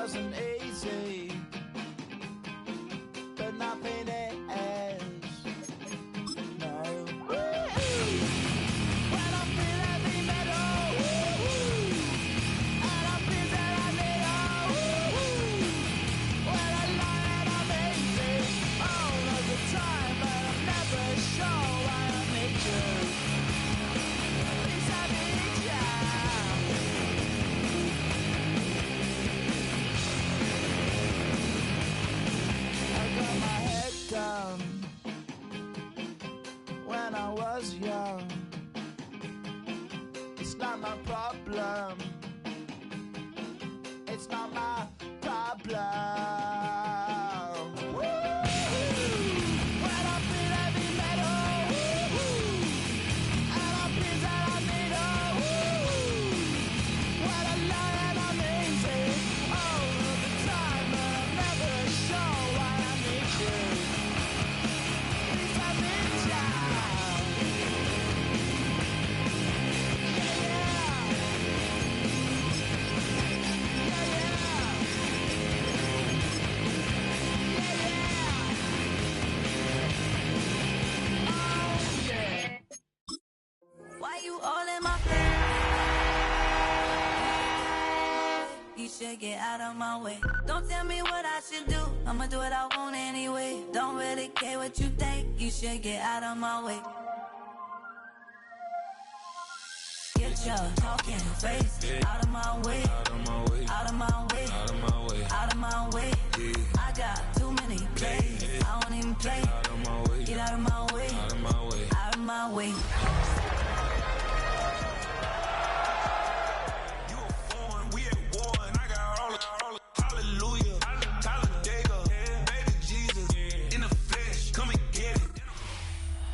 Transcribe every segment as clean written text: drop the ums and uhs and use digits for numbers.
wasn't easy, but nothing is. No. When I feel heavy metal, and I feel that I need when I lie and I'm easy all of the time, but I'm never sure why I need you. Please I need you. Got my head down when I was young. It's not my problem. It's not my problem. When I feel heavy metal, and I feel that I need when I lie and I'm easy all of the time, but I'm never sure why I need you. Please I need you. Why you all in my You should get out of my way. Don't tell me what I should do. I'ma do what I want anyway. Don't really care what you think. You should get out of my way. Get your talking face out of my way. Out of my way. Out of my way. Out of my way. Out of my way. I got too many plays. I don't even play. Out of my way. Get out of my way. Out of my way. Out of my way.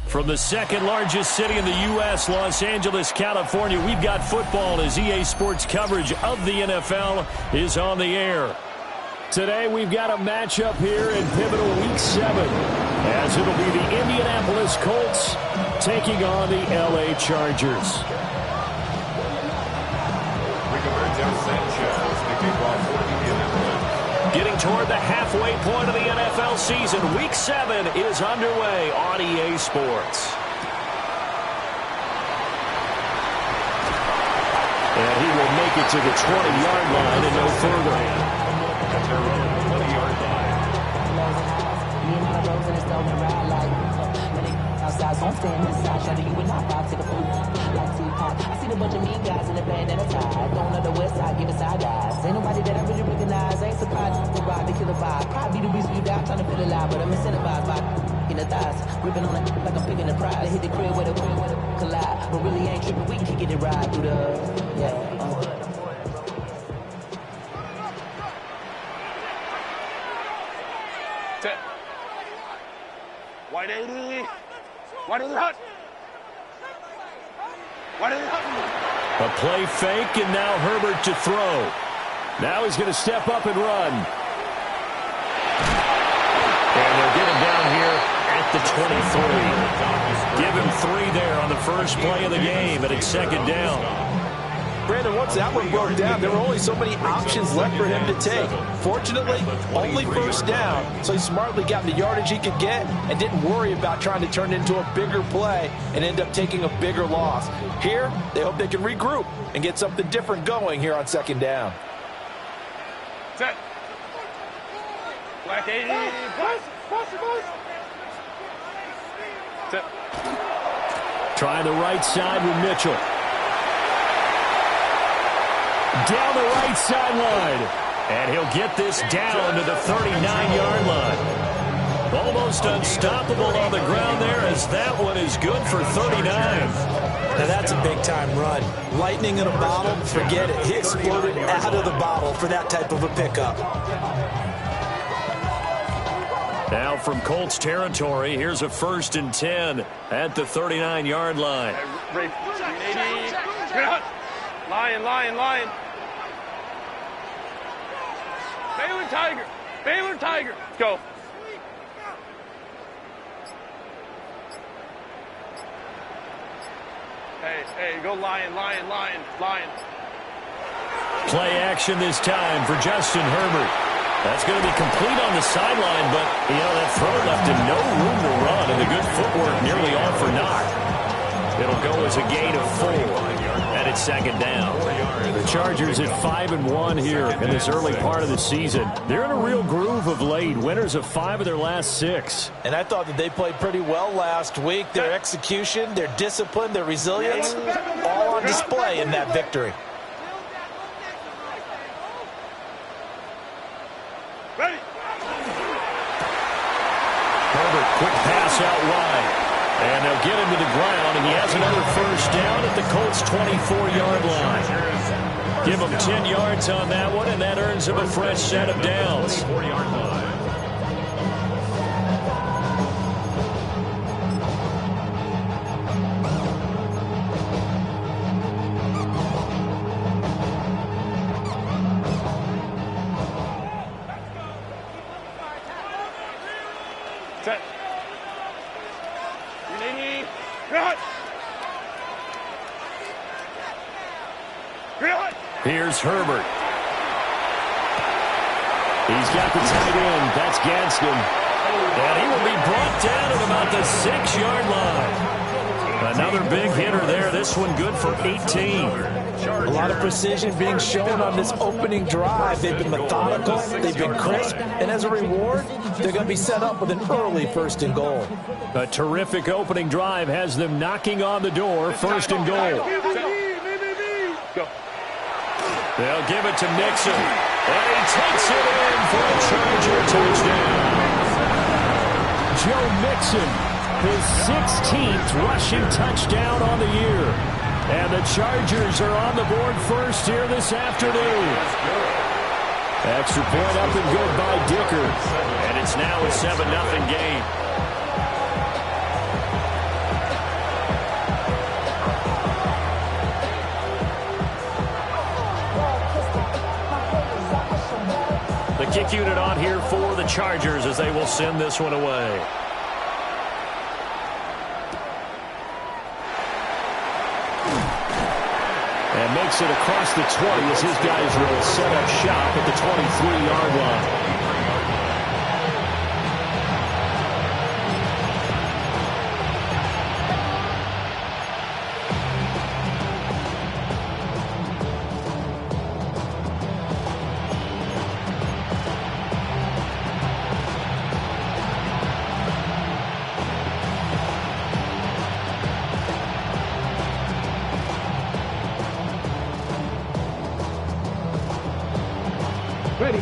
From the second largest city in the U.S., Los Angeles, California, we've got football as EA Sports coverage of the NFL is on the air. Today we've got a matchup here in pivotal Week 7, as it'll be the Indianapolis Colts taking on the L.A. Chargers. Getting toward the halfway point of the NFL season, Week 7 is underway on EA Sports. And he will make it to the 20-yard line and no further. I'm staying inside, trying to you and I vibe to the food. Like Tupac, I see the bunch of mean guys in the band and a tie. Going on the west side, giving side eyes. Ain't nobody that I really recognize. Ain't surprised to ride the killer vibe. Probably the reason you die, trying to feel alive, but I'm incentivized by in the thighs, gripping on it like I'm picking a prize. Hit the crib with a collide, but really ain't tripping. We can kick it and ride through the White 80. What is it? What is it? A play fake, and now Herbert to throw. Now he's going to step up and run. And they'll get him down here at the 23. Give him 3 there on the first play of the game, and it's second down. Brandon, once that one broke down, there were only so many options left for him to take. Fortunately, only first down, so he smartly got the yardage he could get and didn't worry about trying to turn it into a bigger play and end up taking a bigger loss. Here, they hope they can regroup and get something different going here on second down. Set. Black 80. Set. Trying the right side with Mitchell. Down the right sideline. And he'll get this down to the 39-yard line. Almost unstoppable on the ground there, as that one is good for 39. Now that's a big-time run. Lightning in a bottle, forget it. He exploded out of the bottle for that type of a pickup. Now from Colts territory, here's a 1st and 10 at the 39-yard line. Lion. Baylor Tiger. Let's go. Hey, go Lion. Play action this time for Justin Herbert. That's going to be complete on the sideline, but, that throw left him no room to run, and the good footwork nearly all for naught. It'll go as a gain of 4, and it's second down. The Chargers at 5-1 here in this early part of the season. They're in a real groove of late, winners of 5 of their last 6. And I thought that they played pretty well last week. Their execution, their discipline, their resilience, all on display in that victory. Herbert, quick pass out wide. And they'll get him to the ground, and he has another first down at the Colts' 24-yard line. Give him 10 yards on that one, and that earns him a fresh set of downs. Set. Here's Herbert. He's got the tight end. That's Gadsden. And he will be brought down at about the 6-yard line. Another big hitter there. This one good for 18. A lot of precision being shown on this opening drive. They've been methodical. They've been crisp. And as a reward, they're going to be set up with an early 1st and goal. A terrific opening drive has them knocking on the door. 1st and goal. Go. They'll give it to Mixon. And he takes it in for a Charger touchdown. Joe Mixon, his 16th rushing touchdown on the year. And the Chargers are on the board first here this afternoon. Extra point up and good by Dicker. And it's now a 7-0 game. The kick unit on here for the Chargers as they will send this one away. And makes it across the 20 as his guys will set up shop at the 23-yard line.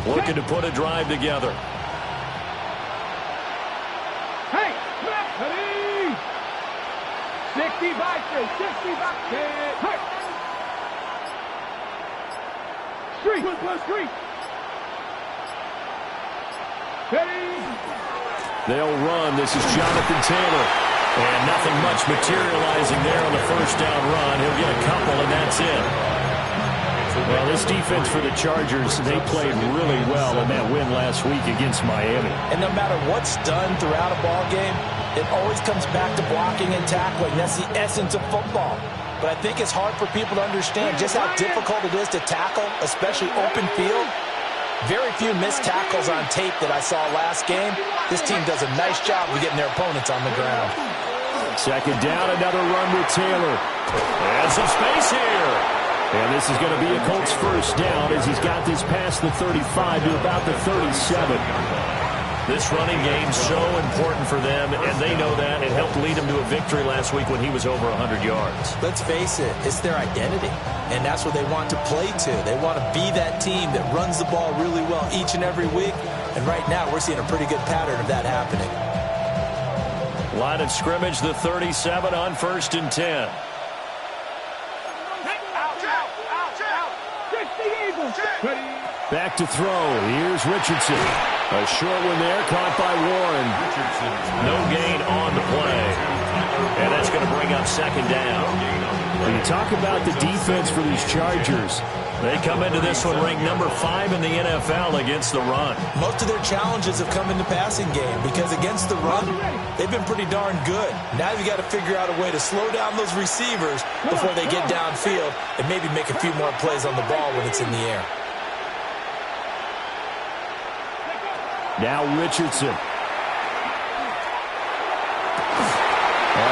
Looking to put a drive together. Hey! Ready! 60 back there! 60 back there! Hey! Street! Street! Ready! They'll run. This is Jonathan Taylor. And nothing much materializing there on the first down run. He'll get a couple, and that's it. Well, this defense for the Chargers, they played really well in that win last week against Miami. And no matter what's done throughout a ball game, it always comes back to blocking and tackling. That's the essence of football. But I think it's hard for people to understand just how difficult it is to tackle, especially open field. Very few missed tackles on tape that I saw last game. This team does a nice job of getting their opponents on the ground. Second down, another run with Taylor. And some space here. And this is going to be a Colts first down as he's got this past the 35 to about the 37. This running game so important for them, and they know that. It helped lead them to a victory last week when he was over 100 yards. Let's face it, it's their identity, and that's what they want to play to. They want to be that team that runs the ball really well each and every week, and right now we're seeing a pretty good pattern of that happening. Line of scrimmage, the 37 on 1st and 10. Back to throw. Here's Richardson. A short one there, caught by Warren. No gain on the play. And that's going to bring up second down. When you talk about the defense for these Chargers, they come into this one ranked number 5 in the NFL against the run. Most of their challenges have come in the passing game because against the run, they've been pretty darn good. Now you got to figure out a way to slow down those receivers before they get downfield and maybe make a few more plays on the ball when it's in the air. Now Richardson.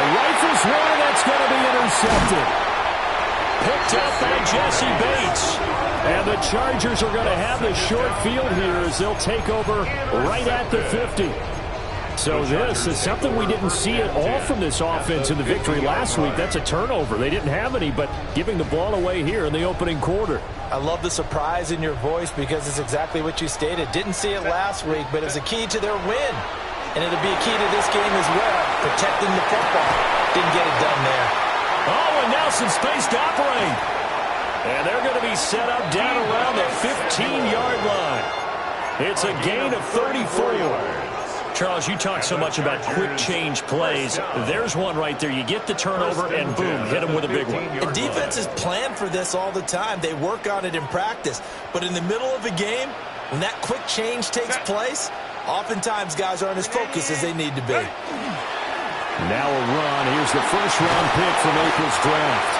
Rifles one, that's going to be intercepted. Picked up by Jesse Bates. And the Chargers are going to have the short field here as they'll take over right at the 50. So this is something we didn't see at all from this offense in the victory last week. That's a turnover. They didn't have any, but giving the ball away here in the opening quarter. I love the surprise in your voice because it's exactly what you stated. Didn't see it last week, but it's a key to their win. And it'll be a key to this game as well, protecting the football. Didn't get it done there. Oh, and now some space to operate. And they're going to be set up down around the 15-yard line. It's a gain of 34. Charles, you talk so much about quick change plays. There's one right there. You get the turnover, and boom, hit them with a big one. And defenses plan for this all the time. They work on it in practice. But in the middle of a game, when that quick change takes place, oftentimes guys aren't as focused as they need to be. Now a run. Here's the first-round pick from April's draft.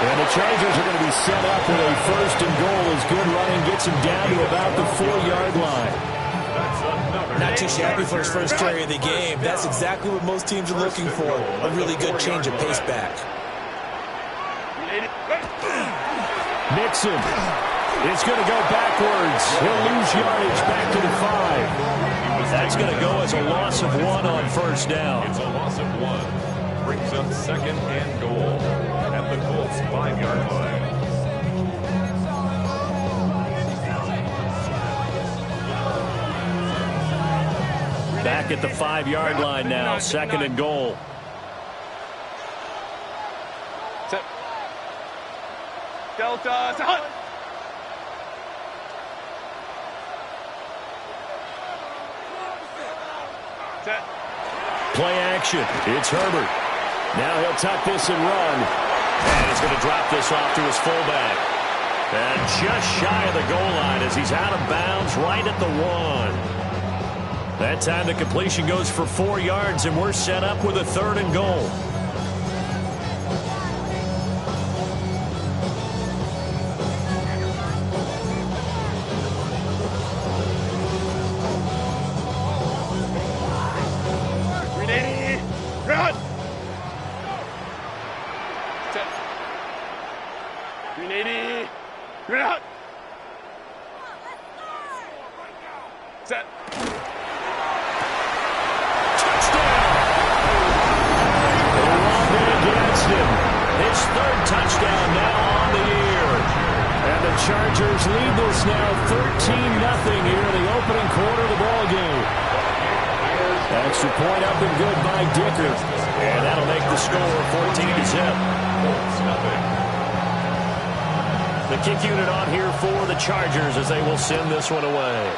And the Chargers are going to be set up with a first and goal as good running gets him down to about the 4-yard line. Not too shabby for his first carry of the game. That's exactly what most teams are looking for, a really good change of pace back. Mixon is going to go backwards. He'll lose yardage back to the 5. That's going to go as a loss of 1 on first down. It's a loss of 1. Brings up second and goal at the Colts 5-yard line. Back at the 5-yard line now, second and goal. Set. Delta, set. Set. Play action. It's Herbert. Now he'll tuck this and run. And he's going to drop this off to his fullback. And just shy of the goal line as he's out of bounds right at the 1. That time the completion goes for 4 yards, and we're set up with a third and goal. Run! Set. 380. Run! Set. His third touchdown now on the year. And the Chargers lead this now 13-0 here in the opening quarter of the ball game. Extra point up and good by Dicker. And that'll make the score 14-0. The kick unit on here for the Chargers as they will send this one away.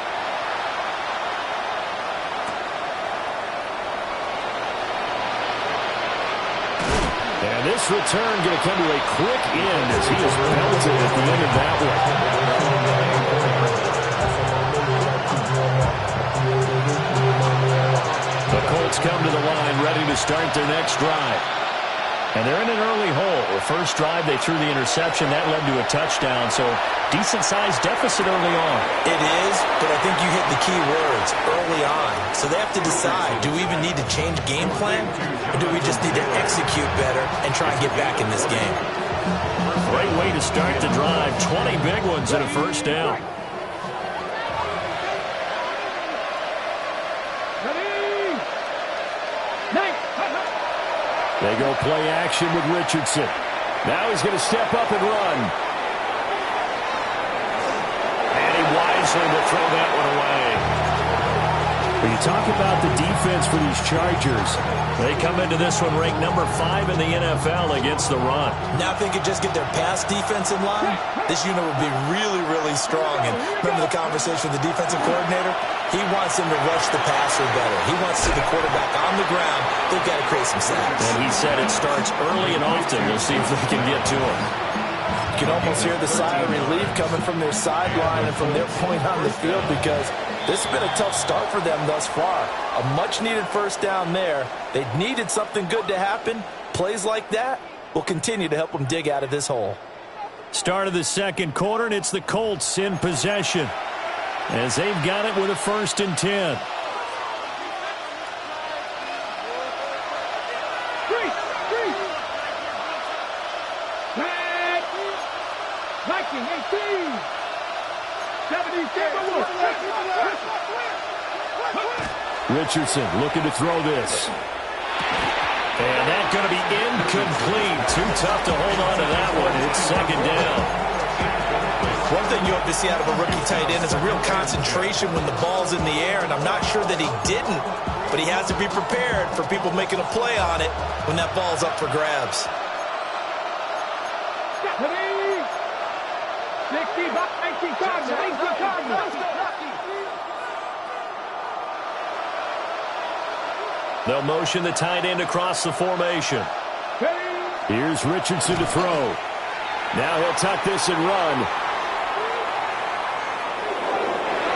And this return going to come to a quick end as he is belted at the end of that one. The Colts come to the line ready to start their next drive. And they're in an early hole. The first drive, they threw the interception. That led to a touchdown, so decent-sized deficit early on. It is, but I think you hit the key words, early on. So they have to decide, do we even need to change game plan, or do we just need to execute better and try and get back in this game? Great way to start the drive. 20 big ones and a first down. They go play action with Richardson. Now he's going to step up and run. And he wisely will throw that one away. When you talk about the defense for these Chargers, they come into this one ranked number 5 in the NFL against the run. Now if they could just get their pass defense in line, this unit would be really, really strong. strong. And remember the conversation with the defensive coordinator? He wants them to rush the passer better. He wants to see the quarterback on the ground. They've got to create some sacks. And he said it starts early and often. We'll see if they can get to him. You can almost hear the sigh of relief coming from their sideline and from their point on the field, because this has been a tough start for them thus far. A much-needed first down there. They needed something good to happen. Plays like that will continue to help them dig out of this hole. Start of the second quarter, and it's the Colts in possession as they've got it with a 1st and 10. Richardson looking to throw this. And that's going to be incomplete. Too tough to hold on to that one. It's 2nd down. One thing you hope to see out of a rookie tight end is a real concentration when the ball's in the air, and I'm not sure that he didn't, but he has to be prepared for people making a play on it when that ball's up for grabs. They'll motion the tight end across the formation. Here's Richardson to throw. Now he'll tuck this and run.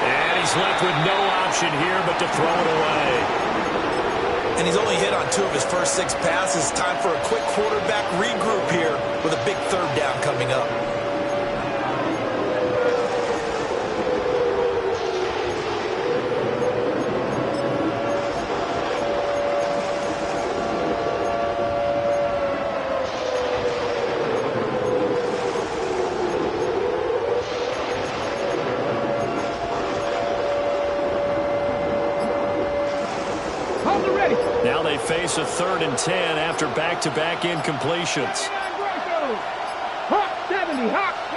And he's left with no option here but to throw it away. And he's only hit on 2 of his first 6 passes. Time for a quick quarterback regroup here with a big 3rd down coming up. Now they face a 3rd and 10 after back-to-back incompletions.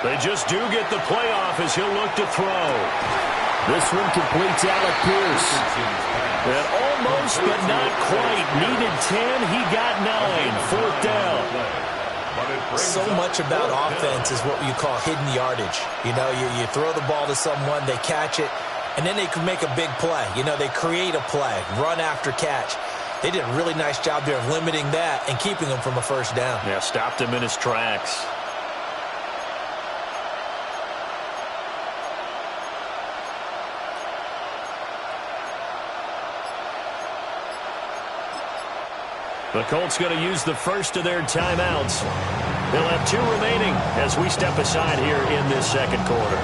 They just do get the playoff as he'll look to throw. This one completes Alec Pierce. And almost but not quite. Needed 10. He got 9. 4th down. So much about offense is what you call hidden yardage. You know, you throw the ball to someone, they catch it, and then they can make a big play. You know, they create a play, run after catch. They did a really nice job there of limiting that and keeping him from a 1st down. Yeah, stopped him in his tracks. The Colts going to use the first of their timeouts. They'll have 2 remaining as we step aside here in this second quarter.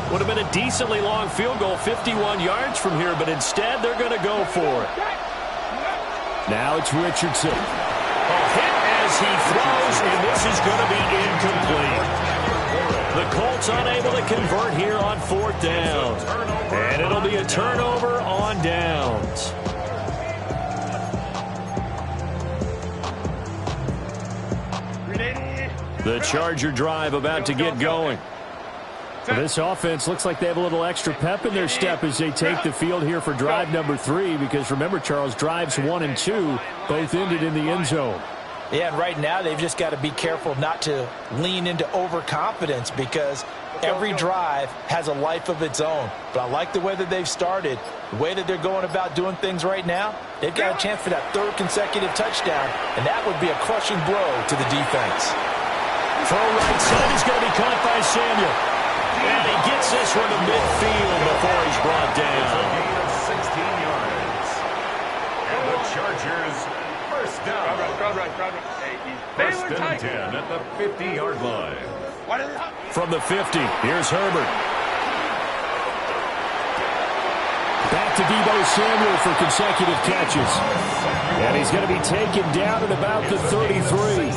Would have been a decently long field goal, 51 yards from here, but instead they're going to go for it. Now it's Richardson. A hit as he throws, and this is going to be incomplete. The Colts unable to convert here on 4th down. And it'll be a turnover on downs. The Charger drive about to get going. Well, this offense looks like they have a little extra pep in their step as they take the field here for drive number 3, because remember, Charles, drives 1 and 2 both ended in the end zone. Yeah, and right now they've just got to be careful not to lean into overconfidence, because every drive has a life of its own. But I like the way that they've started, the way that they're going about doing things right now. They've got a chance for that 3rd consecutive touchdown, and that would be a crushing blow to the defense. Throw right side is going to be caught by Samuel. And he gets this one to midfield before he's brought down. Gain of 16 yards. And the Chargers first down. First and 10 at the 50-yard line. From the 50, here's Herbert. Back to Deebo Samuel for consecutive catches. And he's going to be taken down at about the 33.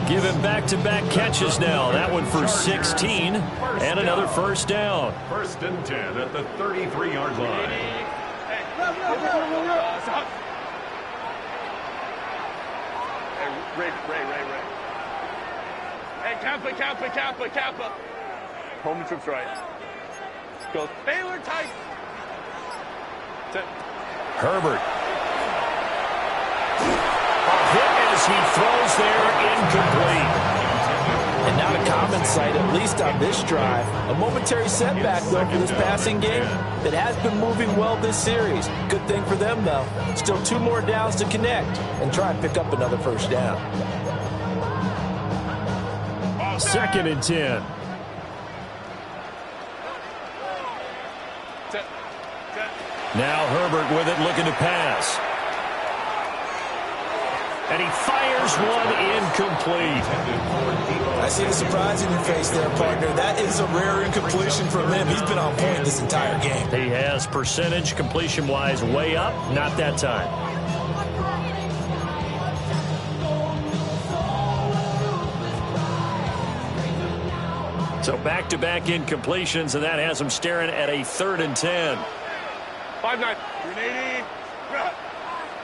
Give him back-to-back catches now. That one for 16 and another first down. First and 10 at the 33-yard line. Ray. Hey, Kappa. Home trips right. Goes Baylor tight. Herbert. A as he throws there, incomplete. And not a common sight, at least on this drive. A momentary setback, though, for this passing game that has been moving well this series. Good thing for them, though. Still 2 more downs to connect and try and pick up another first down. 2nd and 10. Now Herbert with it, looking to pass. And he fires one incomplete. I see the surprise in your face there, partner. That is a rare incompletion from him. He's been on point this entire game. He has percentage completion-wise way up. Not that time. So back-to-back incompletions, and that has him staring at a 3rd and 10. 5-9. 380.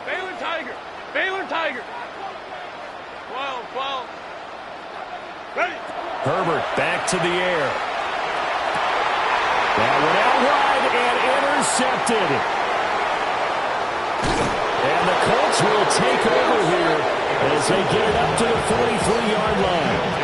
Baylor Tiger. Baylor Tiger. 12. Ready. Herbert back to the air. That went out wide and intercepted. And the Colts will take over here as they get it up to the 43-yard line.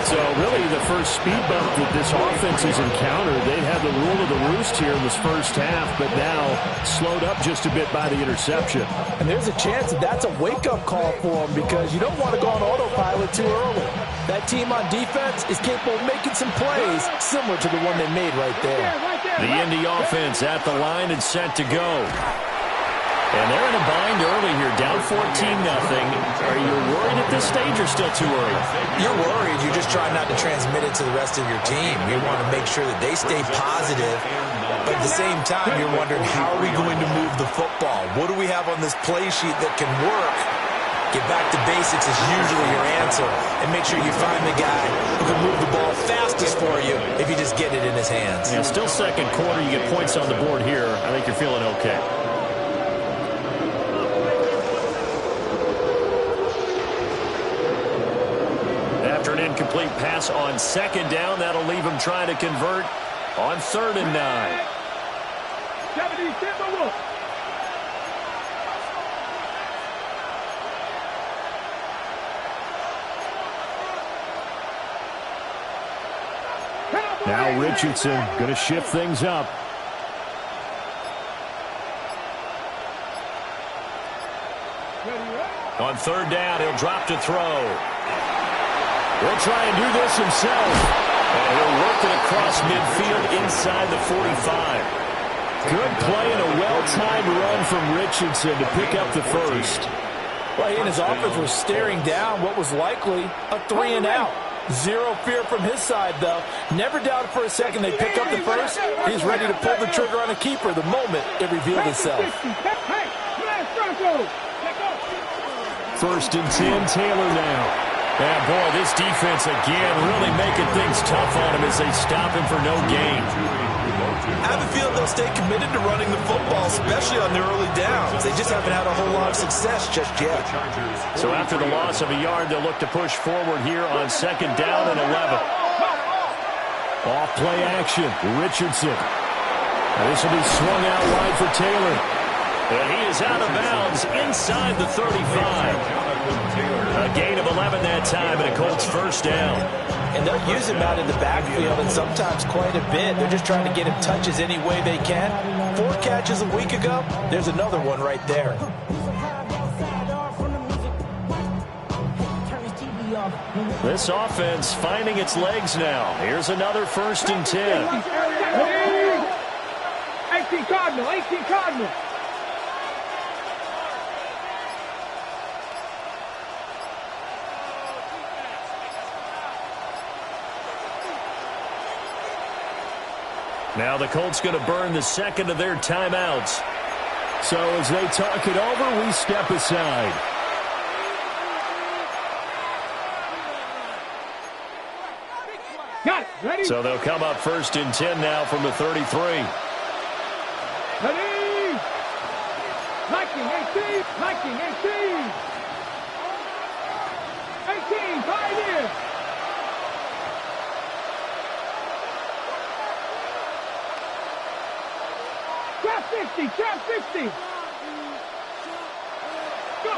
So really the first speed bump that this offense has encountered. They'd had the rule of the roost here in this first half, but now slowed up just a bit by the interception. And there's a chance that that's a wake-up call for them because you don't want to go on autopilot too early. That team on defense is capable of making some plays similar to the one they made right there. The Indy offense at the line and set to go. And they're in a bind early here, down 14-0. Are you worried at this stage or still too early? You're worried. You're just trying not to transmit it to the rest of your team. You want to make sure that they stay positive. But at the same time, you're wondering, how are we going to move the football? What do we have on this play sheet that can work? Get back to basics is usually your answer. And make sure you find the guy who can move the ball fastest for you if you just get it in his hands. Yeah, still second quarter. You get points on the board here. I think you're feeling okay. After an incomplete pass on 2nd down, that'll leave him trying to convert on 3rd and 9. Now Richardson going to shift things up. On 3rd down, he'll drop to throw. He'll try and do this himself. And he'll work it across midfield inside the 45. Good play and a well-timed run from Richardson to pick up the first. Well, he and his offense were staring down what was likely a 3-and-out. Zero fear from his side, though. Never doubted for a second they pick up the first. He's ready to pull the trigger on a keeper the moment it revealed itself. 1st and 10, Taylor now. And boy, this defense again really making things tough on him as they stop him for no gain. I have a feeling they'll stay committed to running the football, especially on the early downs. They just haven't had a whole lot of success just yet. So after the loss of a yard, they'll look to push forward here on 2nd down and 11. Off play action, Richardson. And this will be swung out wide for Taylor. And he is out of bounds inside the 35. A gain of 11 that time, and a Colts first down. And they'll use him out in the backfield, and sometimes quite a bit. They're just trying to get him touches any way they can. 4 catches a week ago. There's another one right there. This offense finding its legs now. Here's another 1st and 10. 18 Cardinal. Now the Colts going to burn the 2nd of their timeouts. So as they talk it over, we step aside. Got it. Ready? So they'll come up 1st and 10 now from the 33. Ready? Liking 18. 18, 5 in. Trap 50. Go.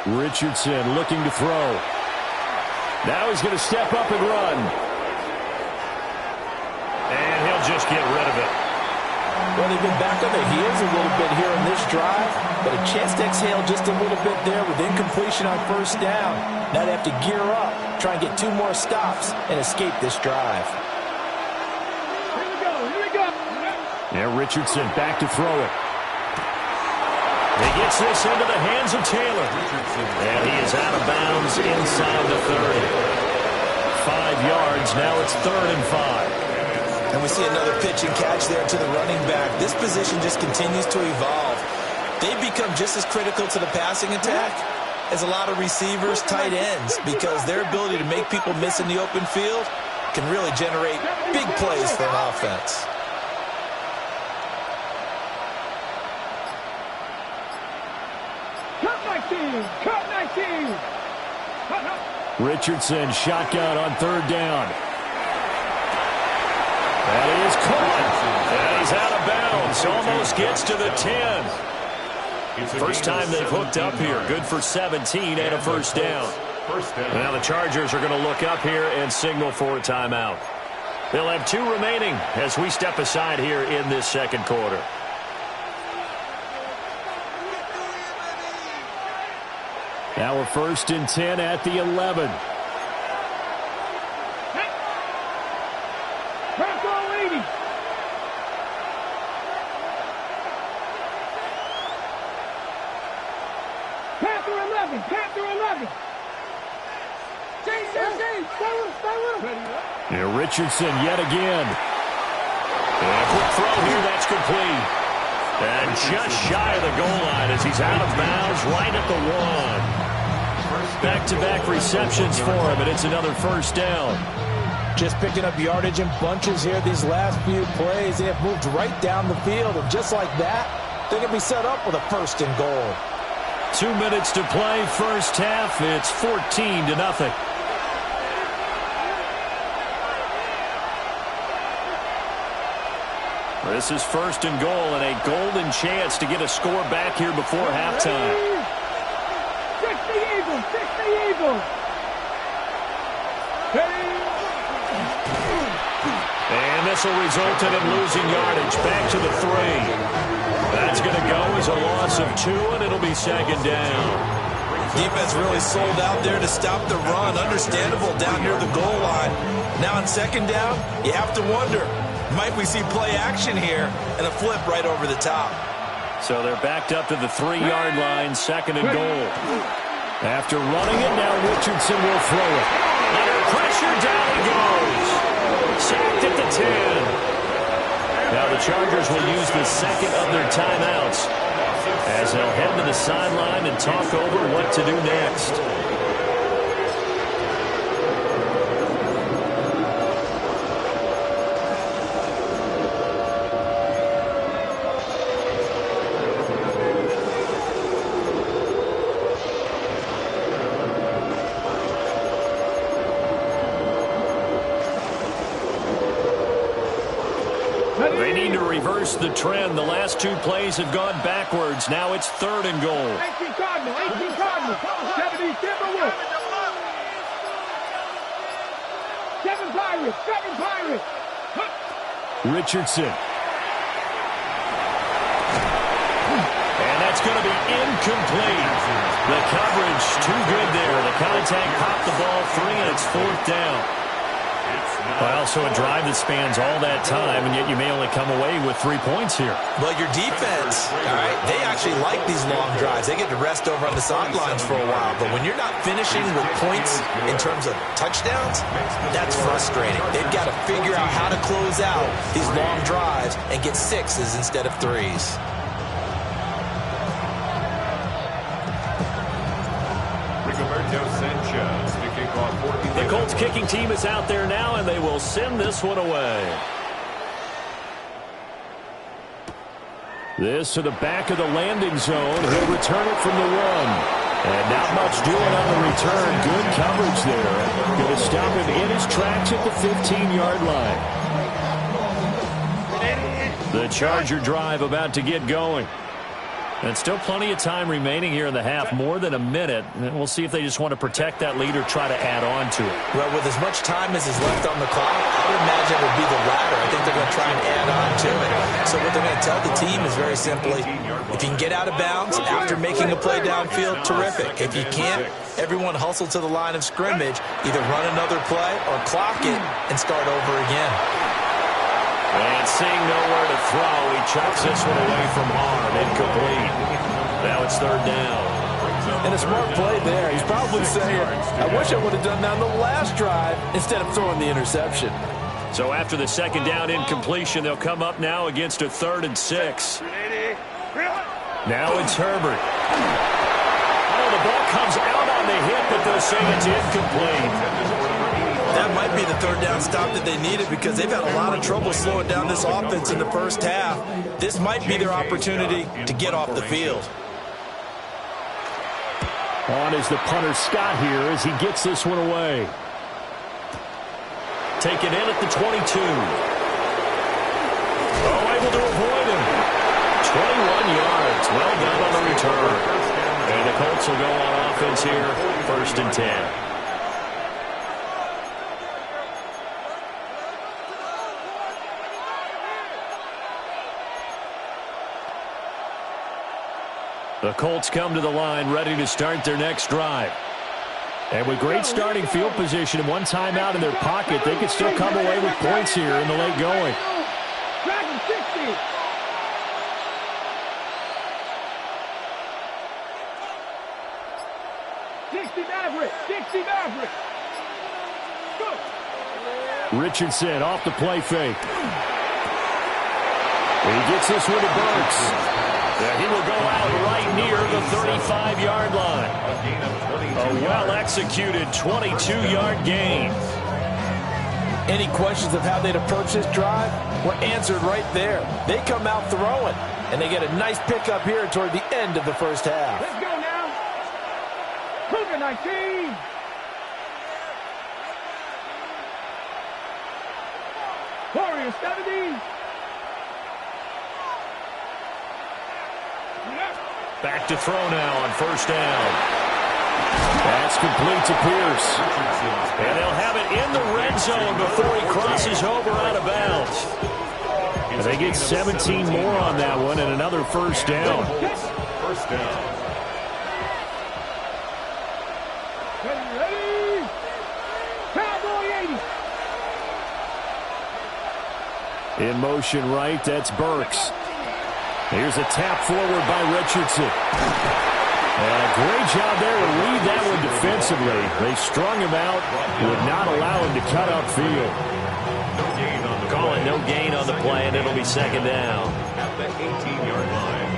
Richardson looking to throw. Now he's going to step up and run. And he'll just get rid of it. Well, they've been back on their heels a little bit here in this drive, but a chance to exhale just a little bit there with incompletion on first down. Now they have to gear up, try and get 2 more stops, and escape this drive. Here we go, here we go. Now Richardson back to throw it. He gets this into the hands of Taylor. And he is out of bounds inside the 30. 5 yards, now it's 3rd and 5. And we see another pitch and catch there to the running back. This position just continues to evolve. They've become just as critical to the passing attack as a lot of receivers, tight ends, because their ability to make people miss in the open field can really generate big plays for an offense. Cut 19, cut 19. Richardson shotgun on 3rd down. That is caught. And he's out of bounds. Almost gets to the 10. First time they've hooked up here. Good for 17 and a first down. Now the Chargers are going to look up here and signal for a timeout. They'll have 2 remaining as we step aside here in this second quarter. Now we're 1st and 10 at the 11. Now Richardson yet again. And a quick throw here, that's complete. And just shy of the goal line as he's out of bounds right at the 1. Back-to-back receptions for him, and it's another first down. Just picking up yardage in bunches here these last few plays. They have moved right down the field, and just like that, they're going to be set up with a 1st and goal. 2 minutes to play, first half. It's 14-0. This is 1st and goal and a golden chance to get a score back here before halftime. 60 Eagles, 60 Eagles. And this will result in him losing yardage. Back to the 3. That's going to go as a loss of 2, and it'll be 2nd down. Defense really sold out there to stop the run. Understandable down near the goal line. Now on 2nd down, you have to wonder, might we see play action here and a flip right over the top? So they're backed up to the 3-yard line, 2nd and goal. After running it, now Richardson will throw it. Under pressure, down he goes. Sacked at the 10. Now the Chargers will use the 2nd of their timeouts as they'll head to the sideline and talk over what to do next. They need to reverse the trend. The last 2 plays have gone backwards. Now it's 3rd and goal. 18 Cardinal, 18 Cardinal. 70 Timberwolves. 7 Pirates, 7 Pirates. Richardson. And that's going to be incomplete. The coverage too good there. The contact popped the ball 3, and it's 4th down. Well, so a drive that spans all that time, and yet you may only come away with 3 points here. Well, your defense, all right, they actually like these long drives. They get to rest over on the sidelines for a while. But when you're not finishing with points in terms of touchdowns, that's frustrating. They've got to figure out how to close out these long drives and get 6s instead of 3s. The Colts kicking team is out there now, and they will send this one away. This to the back of the landing zone. He'll return it from the 1. And not much doing on the return. Good coverage there. Going to stop him in his tracks at the 15-yard line. The Charger drive about to get going. And still plenty of time remaining here in the half, more than a minute. And we'll see if they just want to protect that lead or try to add on to it. Well, with as much time as is left on the clock, I would imagine it would be the latter. I think they're going to try and add on to it. So what they're going to tell the team is very simply, if you can get out of bounds after making a play downfield, terrific. If you can't, everyone hustle to the line of scrimmage, either run another play or clock it and start over again. And seeing nowhere to throw, he chucks this one away from harm. Incomplete. Now it's third down. And a smart play there. He's probably saying, I wish I would have done that on the last drive instead of throwing the interception. So after the second down incompletion, they'll come up now against a 3rd and 6. Now it's Herbert. Oh, the ball comes out on the hit, but they'll say it's incomplete. That might be the third down stop that they needed because they've had a lot of trouble slowing down this offense in the first half. This might be their opportunity to get off the field. On is the punter Scott here as he gets this one away. Taken in at the 22. Oh, able to avoid him. 21 yards. Well done on the return. And the Colts will go on offense here, 1st and 10. The Colts come to the line ready to start their next drive. And with great starting field position and one timeout in their pocket, they can still come away with points here in the late going. Dragon 60. Go. Richardson off the play fake. He gets this one to Burks. He will go out right near the 35-yard line. A well-executed 22-yard gain. Any questions of how they'd approach this drive were answered right there. They come out throwing, and they get a nice pickup here toward the end of the first half. Let's go now. Cougar 19. Warriors 70. Back to throw now on 1st down. That's complete to Pierce. And they'll have it in the red zone before he crosses over out of bounds. And they get 17 more on that one and another 1st down. First down. Ready. Cowboy 80. In motion right, that's Burks. Here's a tap forward by Richardson. And a great job there to read that one defensively. They strung him out, would not allow him to cut upfield. Call it no gain on the play, and it'll be 2nd down. At the 18-yard line.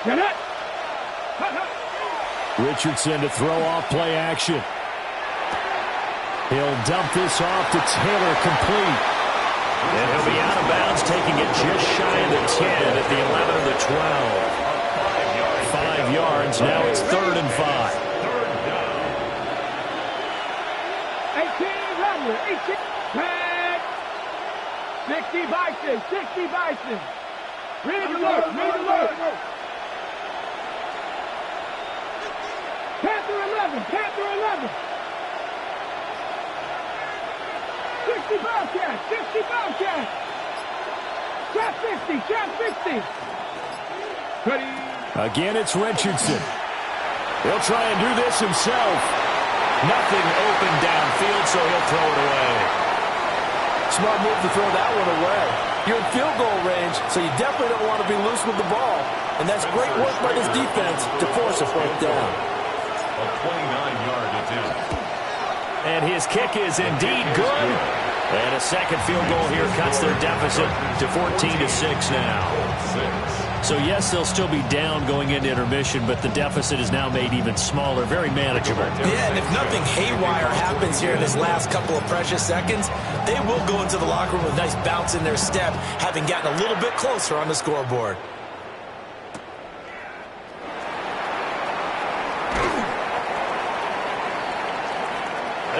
Get it. Richardson to throw off play action. He'll dump this off to Taylor, complete. And he'll be out of bounds, taking it just shy of the 10 at the 11 of the 12. 5 yards, now it's 3rd and 5. 18 Rumble, 18. Tag. 60 Bison, 60 Bison. Read alert, read alert. Panther 11, Panther 11. 60 Bobcats, 60 Bobcats. Trap 50, trap 50. Ready. Again, it's Richardson. He'll try and do this himself. Nothing open downfield, so he'll throw it away. Smart move to throw that one away. You're in field goal range, so you definitely don't want to be loose with the ball. And that's great work by this defense to force a 4th down. A 29-yard attempt. And his kick is indeed good. And a second field goal here cuts their deficit to 14-6 now. So, yes, they'll still be down going into intermission, but the deficit is now made even smaller, very manageable. Yeah, and if nothing haywire happens here in this last couple of precious seconds, they will go into the locker room with a nice bounce in their step, having gotten a little bit closer on the scoreboard.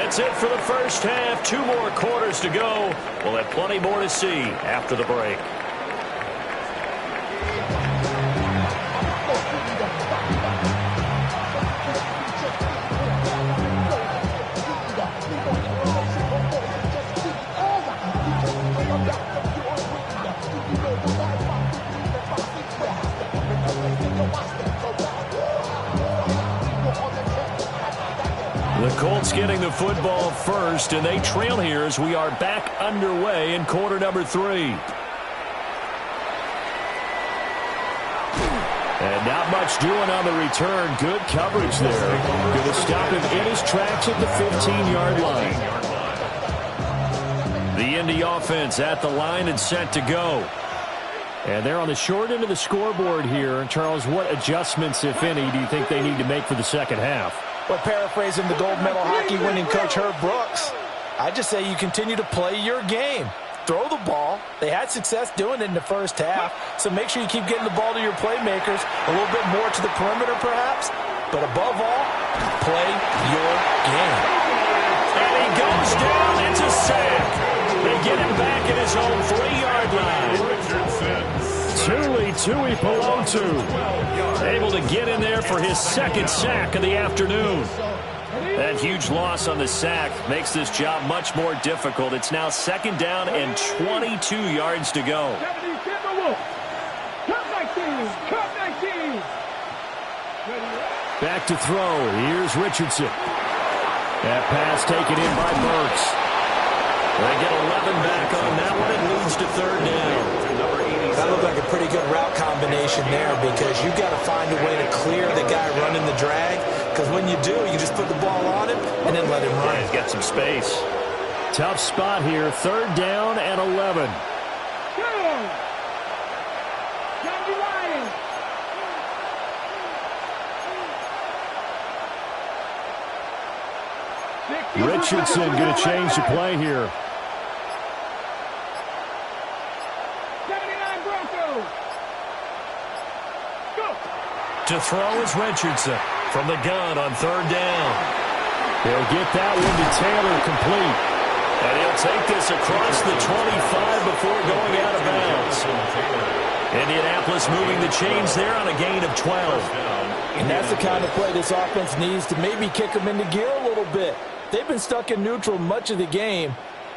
that's it for the first half. 2 more quarters to go. We'll have plenty more to see after the break. The Colts getting the football first, and they trail here as we are back underway in quarter number 3. And not much doing on the return. Good coverage there. Going to stop him in his tracks at the 15-yard line. The Indy offense at the line and set to go. And they're on the short end of the scoreboard here. And Charles, what adjustments, if any, do you think they need to make for the second half? Well, paraphrasing the gold medal hockey winning coach Herb Brooks, I just say you continue to play your game. Throw the ball. They had success doing it in the first half, so make sure you keep getting the ball to your playmakers, a little bit more to the perimeter perhaps, but above all, play your game. And he goes down. It's a sack. They get him back at his own 3-yard line. Tuli Tuipulotu able to get in there for his second sack of the afternoon. That huge loss on the sack makes this job much more difficult. It's now 2nd down and 22 yards to go. Back to throw. Here's Richardson. That pass taken in by Burks. They get 11 back on that one. It leads to 3rd down. That looked like a pretty good route combination there because you've got to find a way to clear the guy running the drag, because when you do, you just put the ball on him and then let him run. Yeah, he's got some space. Tough spot here. 3rd down and 11. Richardson going to change the play here. To throw is Richardson from the gun on 3rd down. He'll get that one to Taylor complete. And he'll take this across the 25 before going out of bounds. Indianapolis moving the chains there on a gain of 12. And that's the kind of play this offense needs to maybe kick them into gear a little bit. They've been stuck in neutral much of the game.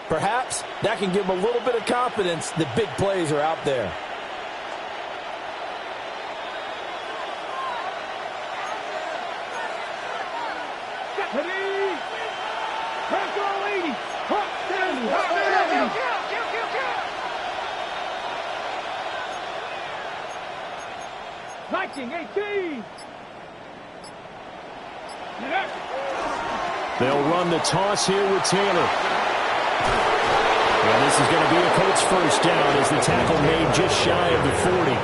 Perhaps that can give them a little bit of confidence that big plays are out there. They'll run the toss here with Taylor. And this is going to be a Colts first down as the tackle made just shy of the 40.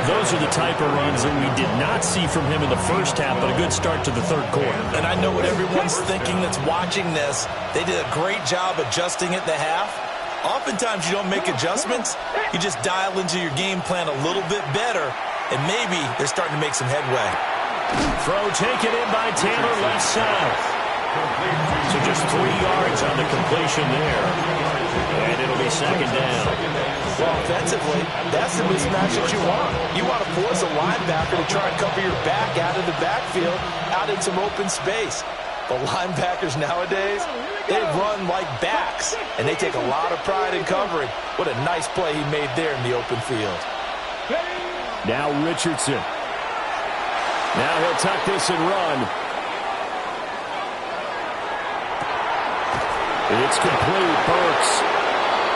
Those are the type of runs that we did not see from him in the first half, but a good start to the 3rd quarter. And I know what everyone's thinking that's watching this. They did a great job adjusting at the half. Oftentimes you don't make adjustments. You just dial into your game plan a little bit better, and maybe they're starting to make some headway. Throw taken in by Taylor, left side. So just 3 yards on the completion there. And it'll be 2nd down. Well, offensively, that's the mismatch that you want. You want to force a linebacker to try and cover your back out of the backfield, out in some open space. The linebackers nowadays, they run like backs, and they take a lot of pride in covering. What a nice play he made there in the open field. Now Richardson. Now he'll tuck this and run. It's complete. Burks.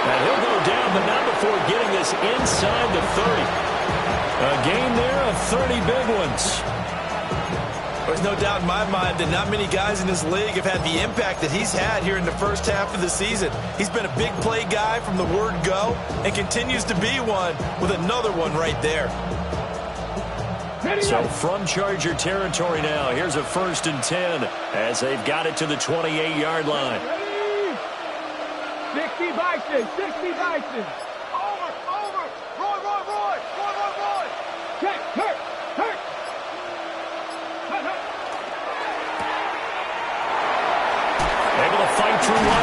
And he'll go down, but not before getting this inside the 30. A gain there of 30 big ones. There's no doubt in my mind that not many guys in this league have had the impact that he's had here in the first half of the season. He's been a big play guy from the word go and continues to be one with another one right there. So from Charger territory now, here's a 1st and 10 as they've got it to the 28-yard line. 60 Bison, 60 Bison. Over. Roy. Hurt.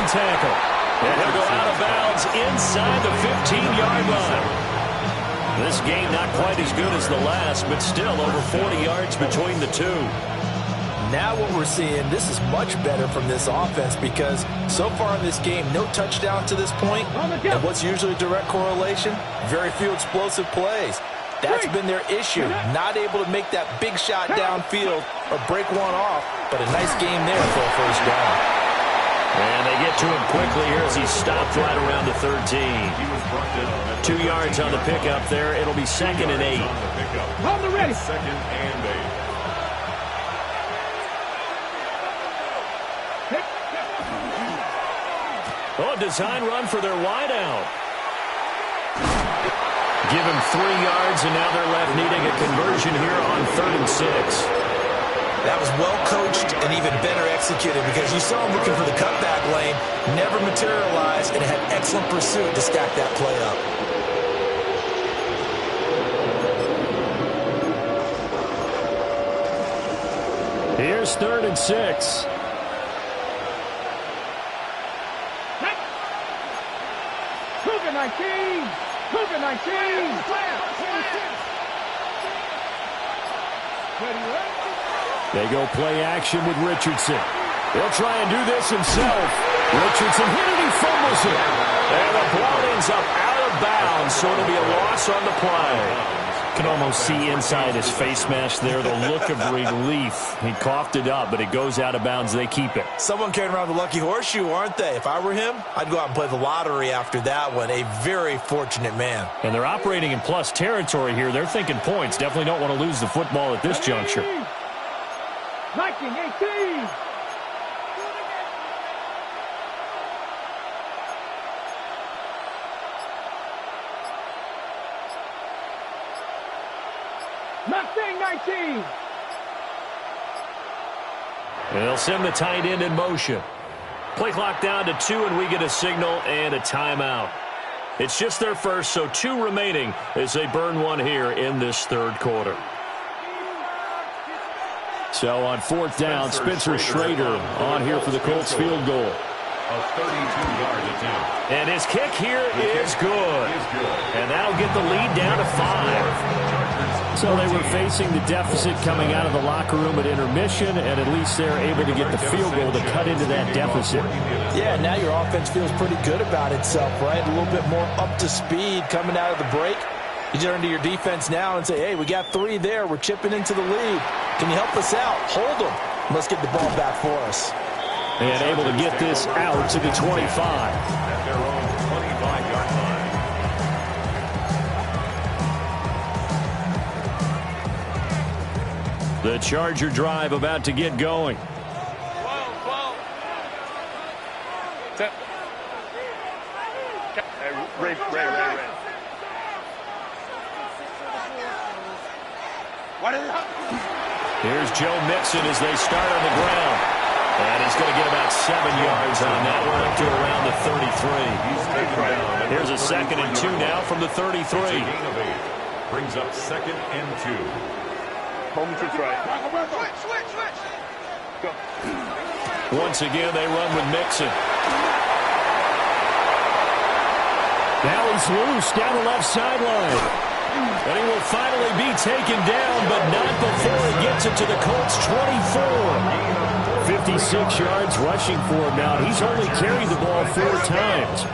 tackle. And he'll go out of bounds inside the 15-yard line. This game not quite as good as the last, but still over 40 yards between the two. Now what we're seeing, this is much better from this offense because so far in this game, no touchdown to this point. And what's usually a direct correlation? Very few explosive plays. That's been their issue. Not able to make that big shot downfield or break one off, but a nice game there for a first down. And they get to him quickly here as he stopped right around the 13. 2 yards on the pickup there. It'll be 2nd and 8. Hold the ready. 2nd and 8. Oh, design run for their wideout. Give him 3 yards, and now they're left needing a conversion here on 3rd and 6. That was well coached and even better executed because you saw him looking for the cutback lane, never materialized, and had excellent pursuit to stack that play up. Here's 3rd and 6. Cougar 19. Cougar 19. They go play action with Richardson. He'll try and do this himself. Richardson hit it, he fumbles it. And the ball ends up out of bounds, so it'll be a loss on the play. You can almost see inside his face mask there the look of relief. He coughed it up, but it goes out of bounds. They keep it. Someone carrying around the lucky horseshoe, aren't they? If I were him, I'd go out and play the lottery after that one. A very fortunate man. And they're operating in plus territory here. They're thinking points. Definitely don't want to lose the football at this juncture. 19-18. Mustang 19. They'll send the tight end in motion. Play clock down to 2, and we get a signal and a timeout. It's just their first, so 2 remaining as they burn one here in this 3rd quarter. So on 4th down, Spencer Schrader on here for the Colts field goal. A 32-yard attempt. And his kick here is good. And that'll get the lead down to 5. So they were facing the deficit coming out of the locker room at intermission, and at least they're able to get the field goal to cut into that deficit. Yeah, now your offense feels pretty good about itself, right? A little bit more up to speed coming out of the break. You turn to your defense now and say, hey, we got 3 there. We're chipping into the lead. Can you help us out? Hold them. Let's get the ball back for us. And able to get this out to the 25. At their own 25-yard line. The Charger drive about to get going. Ray. Here's Joe Mixon as they start on the ground. And he's going to get about 7 yards on that one up to around the 33. Here's a 2nd and 2 now from the 33. It's a gain of 8. Brings up 2nd and 2. Home to right. Switch. Go. Once again, they run with Mixon. Now he's loose down the left sideline. And he will finally be taken down, but not before he gets it to the Colts' 24. 56 yards rushing for him now. He's only carried the ball 4 times.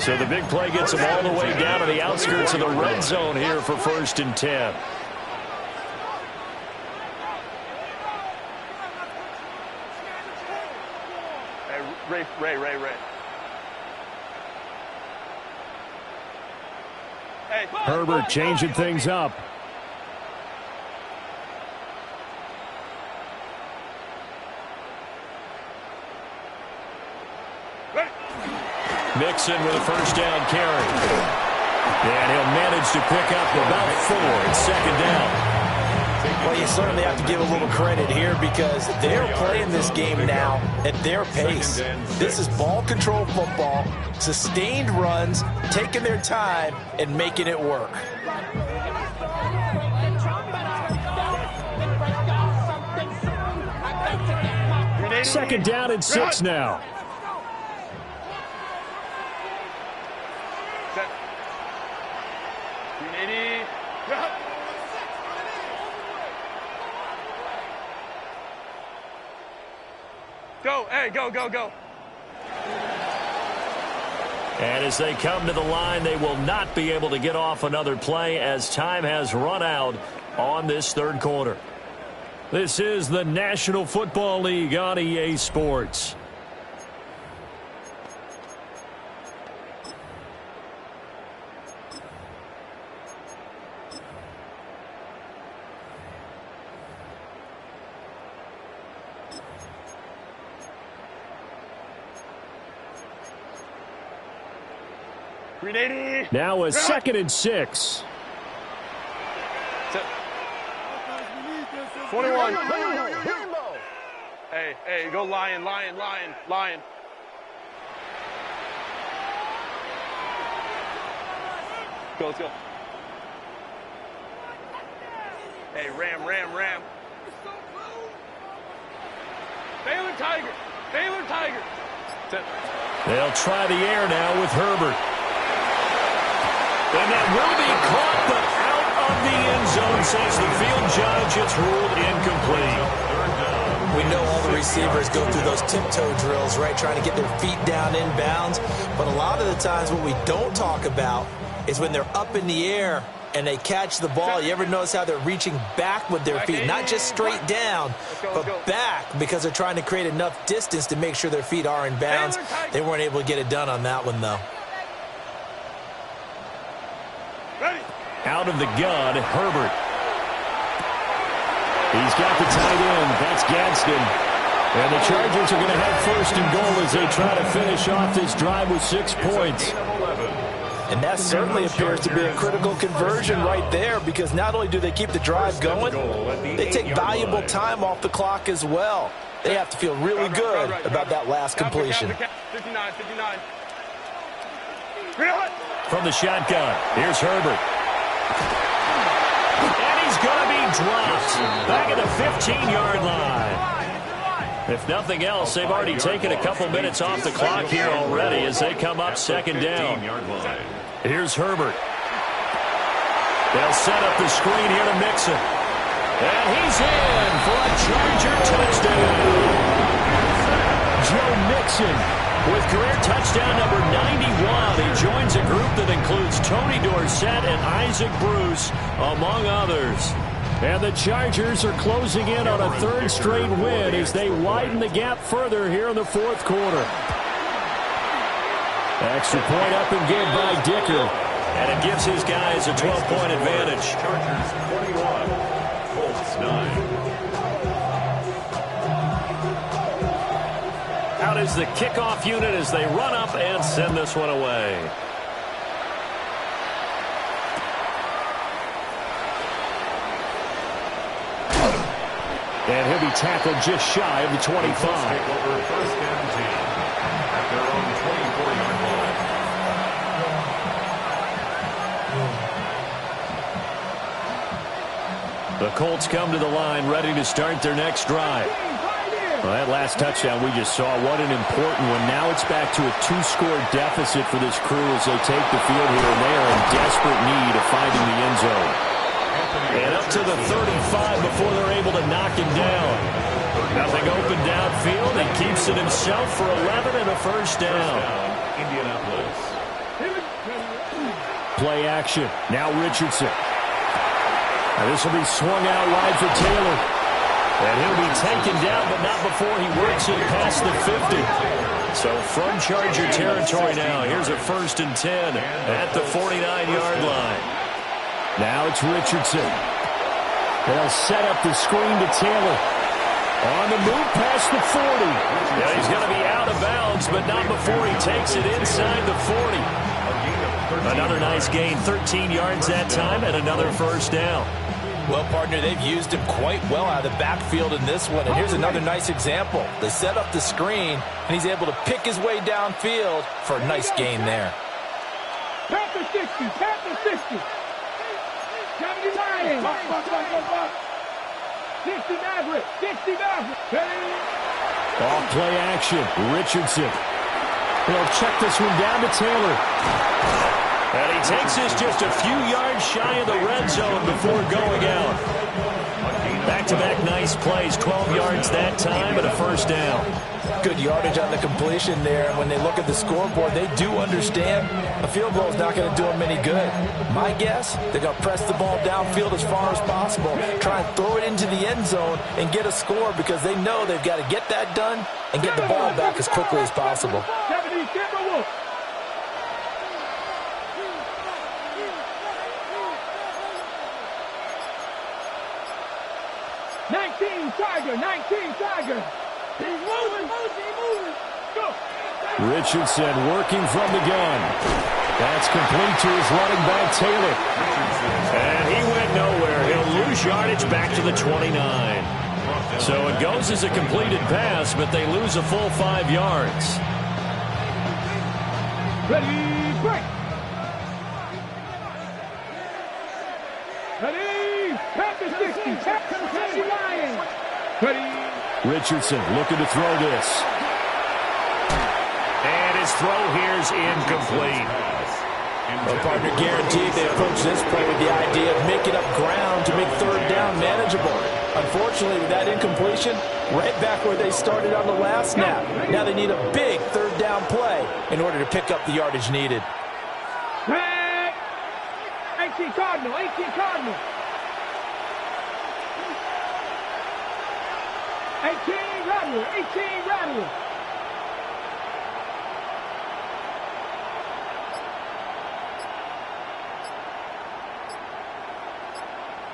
So the big play gets him all the way down to the outskirts of the red zone here for 1st and 10. Ray. Hey. Herbert changing things up. Mixon with a first down carry. And he'll manage to pick up about 4 at 2nd down. Well, you certainly have to give a little credit here because they're playing this game now at their pace. This is ball control football, sustained runs, taking their time, and making it work. Second down and 6 now. Ready? Go. Hey, go, go, go. And as they come to the line, they will not be able to get off another play as time has run out on this third quarter. This is the National Football League on EA Sports. Now a 2nd and 6. 21. Hey, go Lion. Go, let's go. Hey, Ram. Baylor Tiger. They'll try the air now with Herbert. And that will be caught, but out of the end zone, says the field judge. It's ruled incomplete. We know all the receivers go through those tiptoe drills, right, trying to get their feet down inbounds. But a lot of the times what we don't talk about is when they're up in the air and they catch the ball. You ever notice how they're reaching back with their feet? Not just straight down, but back, because they're trying to create enough distance to make sure their feet are in bounds. They weren't able to get it done on that one, though. Out of the gun, Herbert. He's got the tight end. That's Gadsden. And the Chargers are going to have 1st and goal as they try to finish off this drive with 6 points. And that certainly appears to be a critical conversion right there, because not only do they keep the drive going, they take valuable time off the clock as well. They have to feel really good about that last completion. 59. From the shotgun, here's Herbert. And he's going to be dropped back at the 15-yard line. If nothing else, they've already taken a couple minutes off the clock here already as they come up 2nd down. Here's Herbert. They'll set up the screen here to Mixon. And he's in for a Charger touchdown. Joe Mixon with career touchdown number 91. He joins a group that includes Tony Dorsett and Isaac Bruce, among others. And the Chargers are closing in on a 3rd straight win as they widen the gap further here in the 4th quarter. Extra point up and good by Dicker. And it gives his guys a 12-point advantage. Chargers 41, Colts 9. Out is the kickoff unit as they run up and send this one away. And he'll be tackled just shy of the 25. Take over 1st and 10 at their own 24-yard line. The Colts come to the line ready to start their next drive. Well, that last touchdown we just saw, what an important one. Now it's back to a 2-score deficit for this crew as they take the field here, and they are in desperate need of finding the end zone. And up to the 35 before they're able to knock him down. Nothing open downfield. He keeps it himself for 11 and a 1st down. Indianapolis. Play action. Now Richardson. Now this will be swung out wide for Taylor. And he'll be taken down, but not before he works it past the 50. So from Charger territory now, here's a 1st and 10 at the 49-yard line. Now it's Richardson. They'll set up the screen to Taylor. On the move past the 40. Yeah, he's going to be out of bounds, but not before he takes it inside the 40. Another nice gain, 13 yards that time, and another 1st down. Well, partner, they've used him quite well out of the backfield in this one. And here's another nice example. They set up the screen, and he's able to pick his way downfield for a nice gain there. Panther 60. 79. 60 Maverick. Off play action. Richardson. He'll check this one down to Taylor. And he takes this just a few yards shy of the red zone before going out. Back-to-back nice plays, 12 yards that time and a first down. Good yardage on the completion there. When they look at the scoreboard, they do understand a field goal is not going to do them any good. My guess, they're going to press the ball downfield as far as possible, try and throw it into the end zone and get a score because they know they've got to get that done and get the ball back as quickly as possible. 19 Tiger. He's moving. Go. Richardson working from the gun. That's complete to his running back, Taylor. And he went nowhere. He'll lose yardage back to the 29. So it goes as a completed pass, but they lose a full 5 yards. Ready, break. Ready, Panther 60, Panther Lions. Ready. Richardson looking to throw this. And his throw here's incomplete. Well, partner, guaranteed they approach this play with the idea of making up ground to make third down manageable. Unfortunately, with that incompletion, right back where they started on the last snap. Now they need a big third down play in order to pick up the yardage needed. 18 Cardinal. 18 Rattler.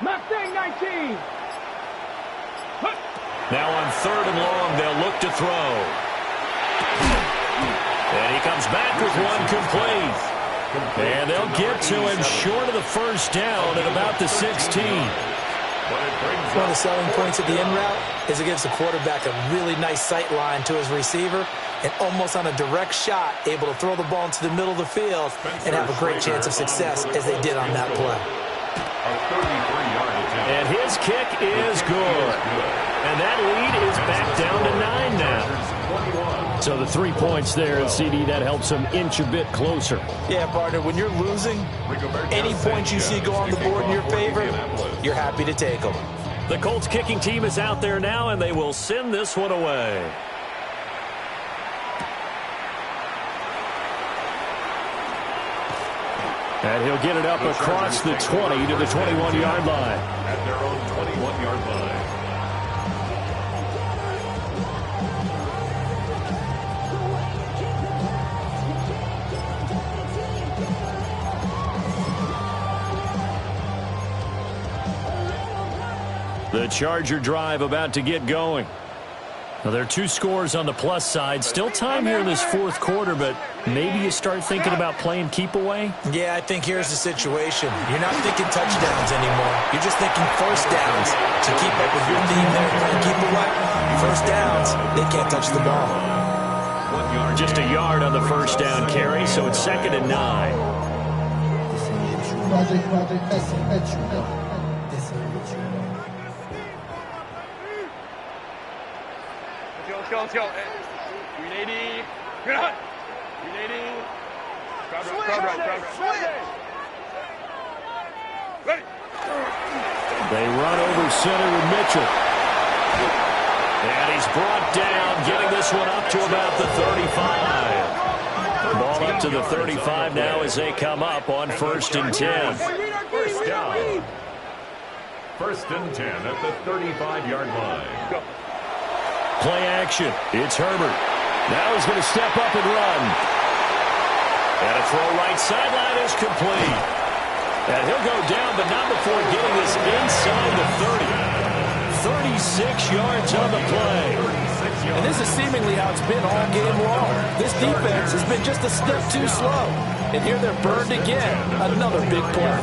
Mustang 19. Now on third and long, they'll look to throw. And he comes back with one complete. And they'll get to him short of the first down at about the 16. One of the selling points of the in route is it gives the quarterback a really nice sight line to his receiver and almost on a direct shot able to throw the ball into the middle of the field and have a great chance of success as they did on that play. And his kick is good. And that lead is back down to 9 now. So the 3 points there at CD, that helps them inch a bit closer. Yeah, partner, when you're losing, any points you see go on the board in your favor, you're happy to take them. The Colts kicking team is out there now, and they will send this one away. And he'll get it up across the 20 to the 21-yard line. At their own 21-yard line. The Charger drive about to get going. Now, there are 2 scores on the plus side. Still time here in this fourth quarter, but maybe you start thinking about playing keep away? Yeah, I think here's the situation. You're not thinking touchdowns anymore. You're just thinking first downs. To keep up with your theme there, playing keep away, first downs, they can't touch the ball. Just a yard on the first down carry, so it's 2nd and 9. Let's go. Ready. Good hunt. Ready. Crowd right. Ready. They run over center with Mitchell. And he's brought down, getting this one up to about the 35. Ball up to the 35 now as they come up on 1st and 10. First down. 1st and 10 at the 35-yard line. Go. Play action. It's Herbert. Now he's going to step up and run. And a throw right sideline is complete. And he'll go down, but not before getting this inside the 30. 36 yards on the play. And this is seemingly how it's been all game long. This defense has been just a step too slow. And here they're burned again. Another big play.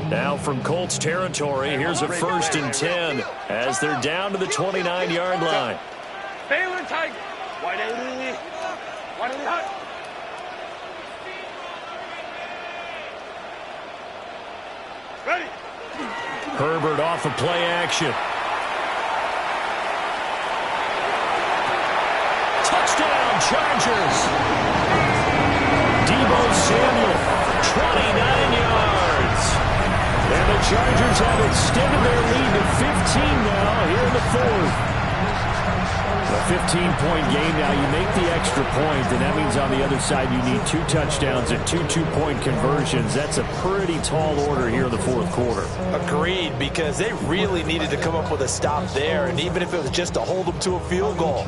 Now from Colts territory, here's a 1st and 10 as they're down to the 29-yard line. Baylor Tiger. Wide 80 hut. Ready. Herbert off of play action. Touchdown, Chargers. Deebo Samuel, 29 yards. And the Chargers have extended their lead to 15 now here in the fourth. A 15-point game now. You make the extra point, and that means on the other side you need 2 touchdowns and 2 two-point conversions. That's a pretty tall order here in the fourth quarter. Agreed, because they really needed to come up with a stop there, and even if it was just to hold them to a field goal.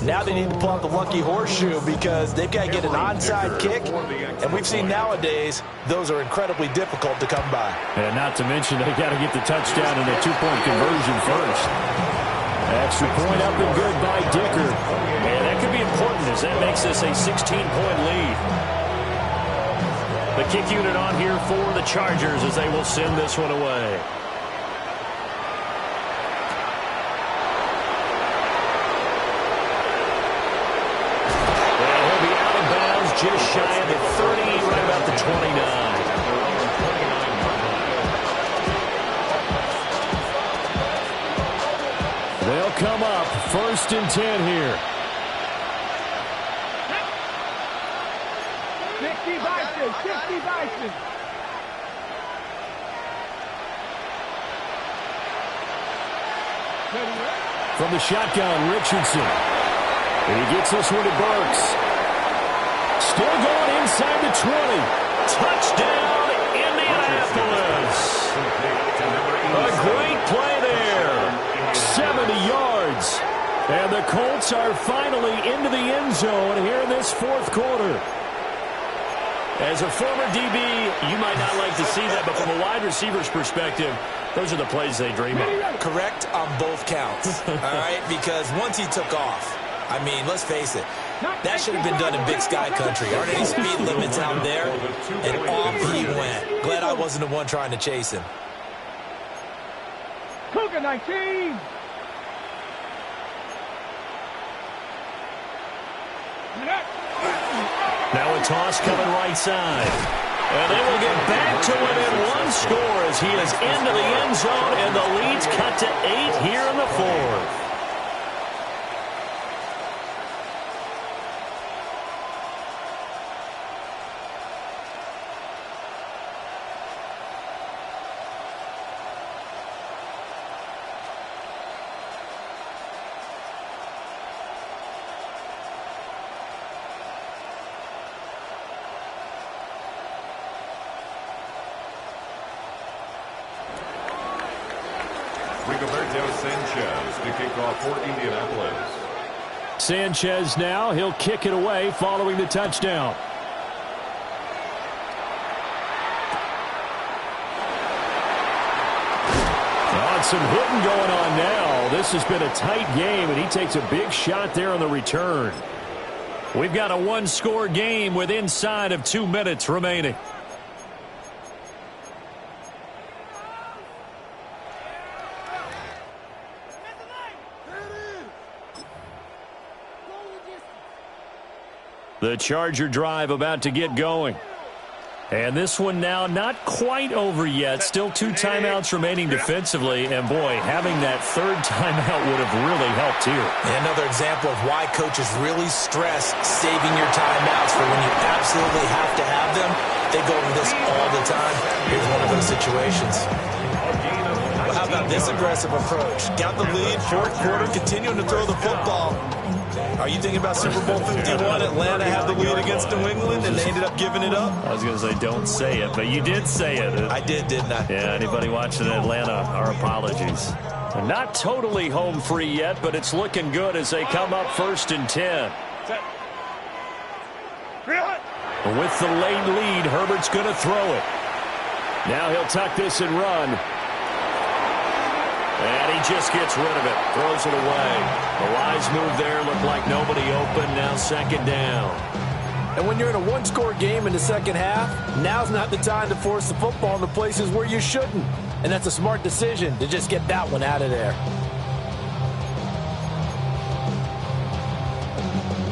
Now they need to pull out the lucky horseshoe because they've got to get an onside kick, and we've seen nowadays those are incredibly difficult to come by. And not to mention they got to get the touchdown and a 2-point conversion first. Extra point up and good by Dicker. And that could be important as that makes this a 16-point lead. The kick unit on here for the Chargers as they will send this one away. Well, he'll be out of bounds just shy of the 30, right about the 29. They'll come up 1st and 10 here. 60 Bison, 60 Bison. From the shotgun, Richardson. And he gets this one to Burks. Still going inside the 20. Touchdown, Indianapolis. A great play there. 70 yards. And the Colts are finally into the end zone here in this fourth quarter. As a former DB, you might not like to see that, but from a wide receiver's perspective, those are the plays they dream of. Correct on both counts, all right? Because once he took off, I mean, let's face it, that should have been done in Big Sky country. Aren't any speed limits out there? And off he went. Glad I wasn't the one trying to chase him. Cougar 19. Now a toss coming right side. And they will get back to within 1 score as he is into the end zone, and the lead's cut to 8 here in the fourth. Sanchez to kick off for Indianapolis. Sanchez now, he'll kick it away following the touchdown. Oh, some hitting going on now. This has been a tight game, and he takes a big shot there on the return. We've got a 1-score game with inside of 2 minutes remaining. The Charger drive about to get going. And this one now not quite over yet. Still 2 timeouts remaining defensively. And, boy, having that 3rd timeout would have really helped here. And another example of why coaches really stress saving your timeouts for when you absolutely have to have them. They go over this all the time. Here's one of those situations. Well, how about this aggressive approach? Got the lead, 4th quarter, continuing to throw the football. Are you thinking about Super Bowl 51? Atlanta had the lead against New England, and they ended up giving it up? I was going to say, don't say it, but you did say it. I did, didn't I? Yeah, anybody watching Atlanta, our apologies. They're not totally home free yet, but it's looking good as they come up 1st and 10. With the late lead, Herbert's going to throw it. Now he'll tuck this and run. And he just gets rid of it. Throws it away. The wise move there. Looked like nobody open. Now 2nd down. And when you're in a 1-score game in the second half, now's not the time to force the football in the places where you shouldn't. And that's a smart decision to just get that one out of there.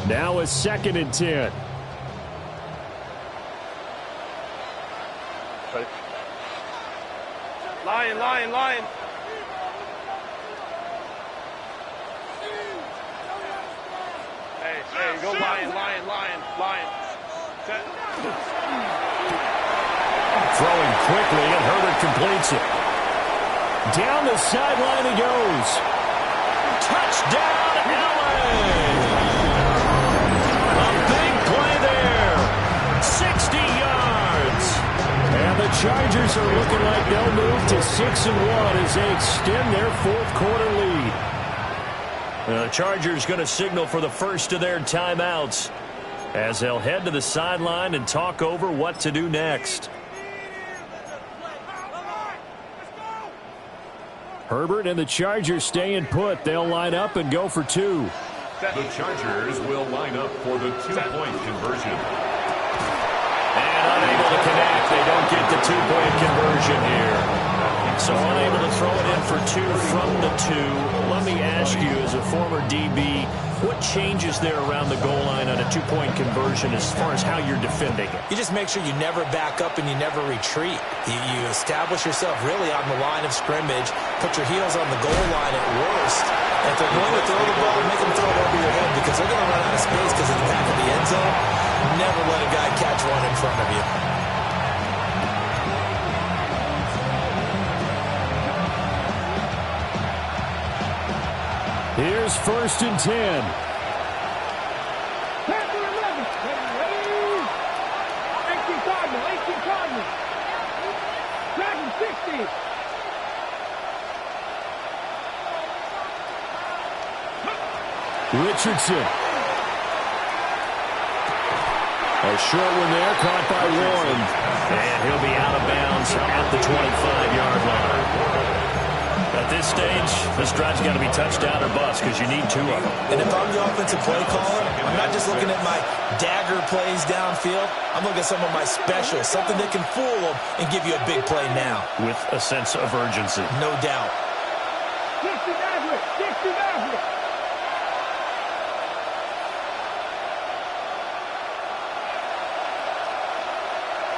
Now a 2nd and 10. Lion. Hey, Hey, go lion. Set. Throwing quickly, and Herbert completes it. Down the sideline he goes. Touchdown, Allen! A big play there. 60 yards. And the Chargers are looking like they'll move to 6-1 as they extend their fourth quarter lead. The Chargers going to signal for the first of their timeouts as they'll head to the sideline and talk over what to do next. Herbert and the Chargers staying put. They'll line up and go for two. The Chargers will line up for the two-point conversion. And unable to connect. They don't get the two-point conversion here. So unable to throw it in for two from the two. Let me ask you, as a former DB, what changes there around the goal line on a two-point conversion as far as how you're defending it? You just make sure you never back up and you never retreat. You establish yourself really on the line of scrimmage, put your heels on the goal line at worst. And if they're going to throw the ball, make them throw it over your head because they're going to run out of space because of the back of the end zone. Never let a guy catch one in front of you. Here's 1st and 10. Panther 11. Ready? 18 Cardinal. Dragon 60. Richardson. A short one there, caught by Warren. And he'll be out of bounds at the 25-yard line. At this stage, this drive's got to be touchdown or bust because you need two of them. And if I'm the offensive play caller, I'm not just looking at my dagger plays downfield. I'm looking at some of my specials, something that can fool them and give you a big play now. With a sense of urgency. No doubt. 60 Maverick.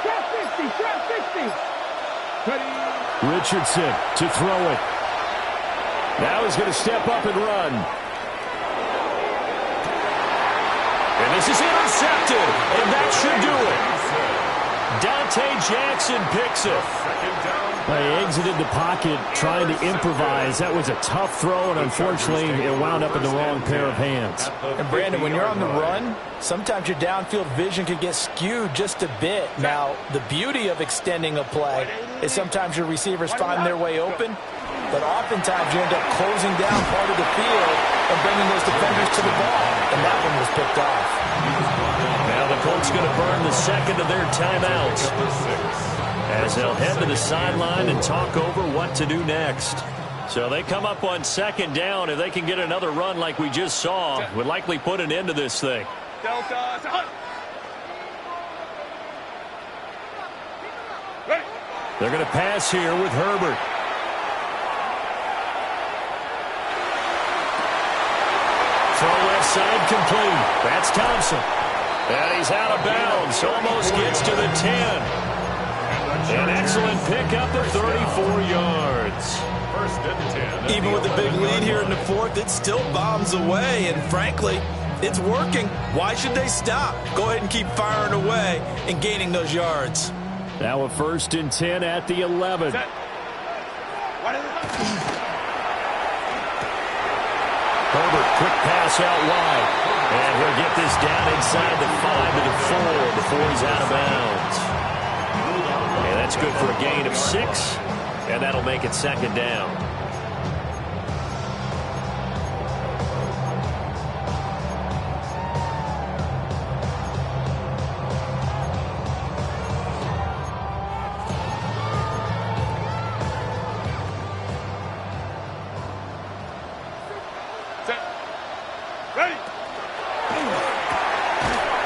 Trap 60. Ready? Richardson to throw it. Now he's going to step up and run. And this is intercepted. And that should do it. Dante Jackson picks it. They exited the pocket trying to improvise. That was a tough throw, and unfortunately, it wound up in the wrong pair of hands. And Brandon, when you're on the run, sometimes your downfield vision can get skewed just a bit. Now, the beauty of extending a play is sometimes your receivers find their way open, but oftentimes you end up closing down part of the field and bringing those defenders to the ball, and that one was picked off. Now the Colts going to burn the second of their timeouts as they'll head to the sideline and talk over what to do next. So they come up on 2nd down. If they can get another run like we just saw, would likely put an end to this thing. Delta. They're going to pass here with Herbert. Throw left side complete. That's Thompson. And he's out of bounds. Almost gets to the 10. An excellent pickup of 34 yards. 1st and 10. Even with a big lead here in the 4th, it still bombs away, and frankly, it's working. Why should they stop? Go ahead and keep firing away and gaining those yards. Now a 1st and 10 at the 11. Herbert, quick pass out wide. And he'll get this down inside the 5 to the 4 before he's out of bounds. And that's good for a gain of 6. And that'll make it 2nd down.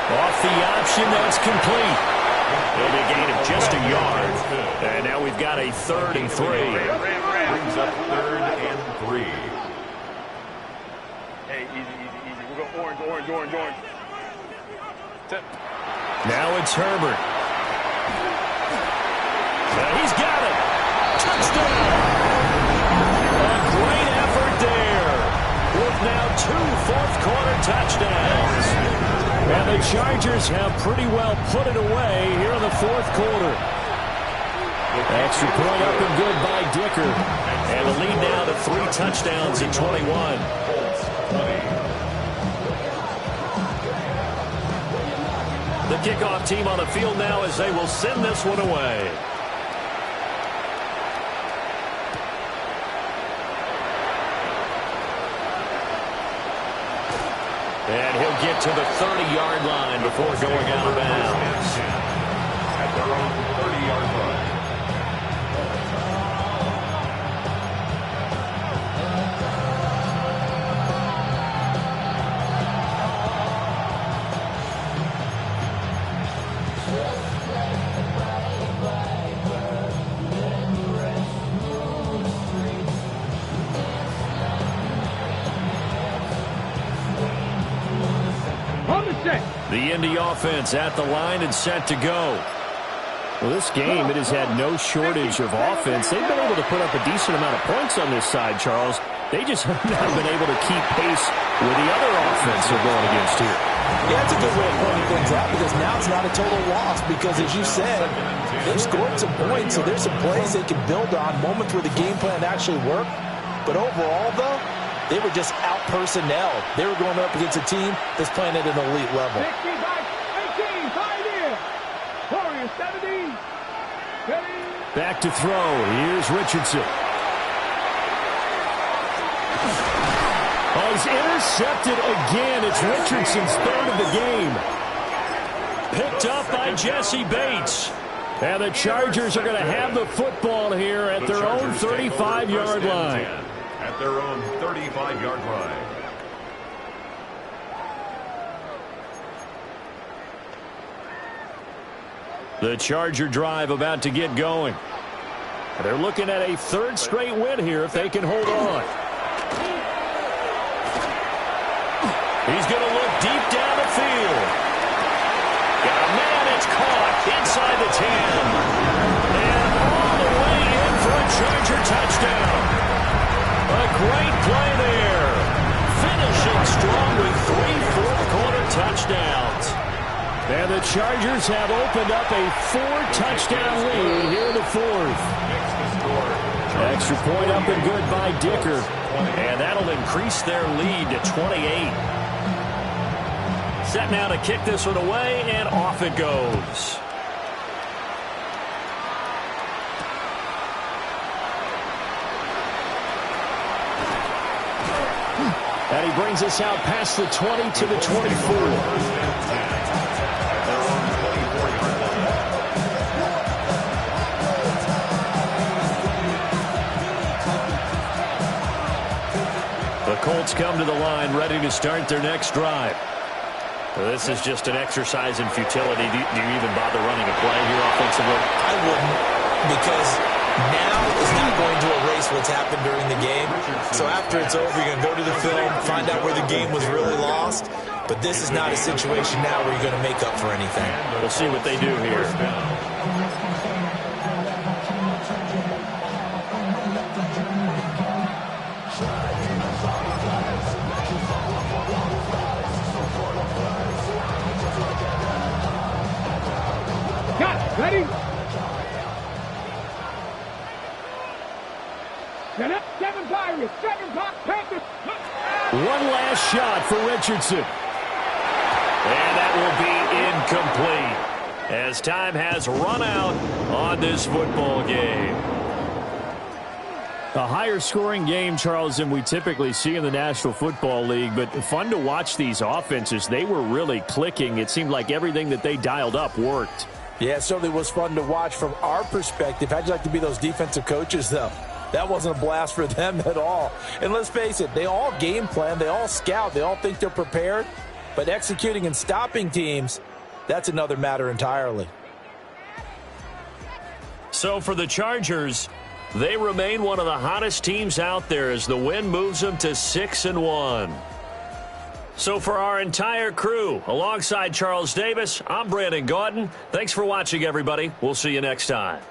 Off the option, that's complete. It'll be a gain of just a yard. And now we've got a 3rd and 3. Brings up 3rd and 3. Hey, easy. We'll go orange. Now it's Herbert. He's got it. Touchdown. A great effort there. With now 2 fourth-quarter touchdowns. And the Chargers have pretty well put it away here in the fourth quarter. Extra point up and good by Dicker. And the lead now to 3 touchdowns at 21. The kickoff team on the field now as they will send this one away. And he'll get to the 30-yard line before going out of bounds. At their own 30-yard line. The Indy offense at the line and set to go. Well, this game, it has had no shortage of offense. They've been able to put up a decent amount of points on this side, Charles. They just have not been able to keep pace with the other offense they're going against here. Yeah, that's a good way of pointing things out because now it's not a total loss because, as you said, they've scored some points, so there's some plays they can build on, moments where the game plan actually worked. But overall, though, they were just out-personnelled. They were going up against a team that's playing at an elite level. 18, 5 in. Warriors 17. Back to throw. Here's Richardson. Oh, he's intercepted again. It's Richardson's third of the game. Picked up by Jesse Bates. And the Chargers are going to have the football here at their own 35-yard line. At their own 35-yard line. The Charger drive about to get going. They're looking at a third straight win here if they can hold on. He's going to look deep down the field. Got a man, it's caught inside the 10. And all the way in for a Charger touchdown. A great play there. Finishing strong with 3 fourth-quarter touchdowns. And the Chargers have opened up a 4-touchdown lead here in the fourth. Extra point up and good by Dicker. And that'll increase their lead to 28. Set now to kick this one away, and off it goes. And he brings us out past the 20 to the 24. The Colts come to the line ready to start their next drive. This is just an exercise in futility. Do you even bother running a play here offensively? I wouldn't, because now is not going to erase what's happened during the game. So after it's over, you're going to go to the film, find out where the game was really lost. But this is not a situation now where you're going to make up for anything. We'll see what they do here. Ready? Set up. 7 Pirates. 7 Panthers. One last shot for Richardson. And that will be incomplete as time has run out on this football game. A higher scoring game, Charles, than we typically see in the National Football League, but fun to watch these offenses. They were really clicking. It seemed like everything that they dialed up worked. Yeah, it certainly was fun to watch from our perspective. How'd you like to be those defensive coaches, though? That wasn't a blast for them at all. And let's face it, they all game plan, they all scout, they all think they're prepared. But executing and stopping teams, that's another matter entirely. So for the Chargers, they remain one of the hottest teams out there as the win moves them to 6-1. So for our entire crew, alongside Charles Davis, I'm Brandon Gaudin. Thanks for watching, everybody. We'll see you next time.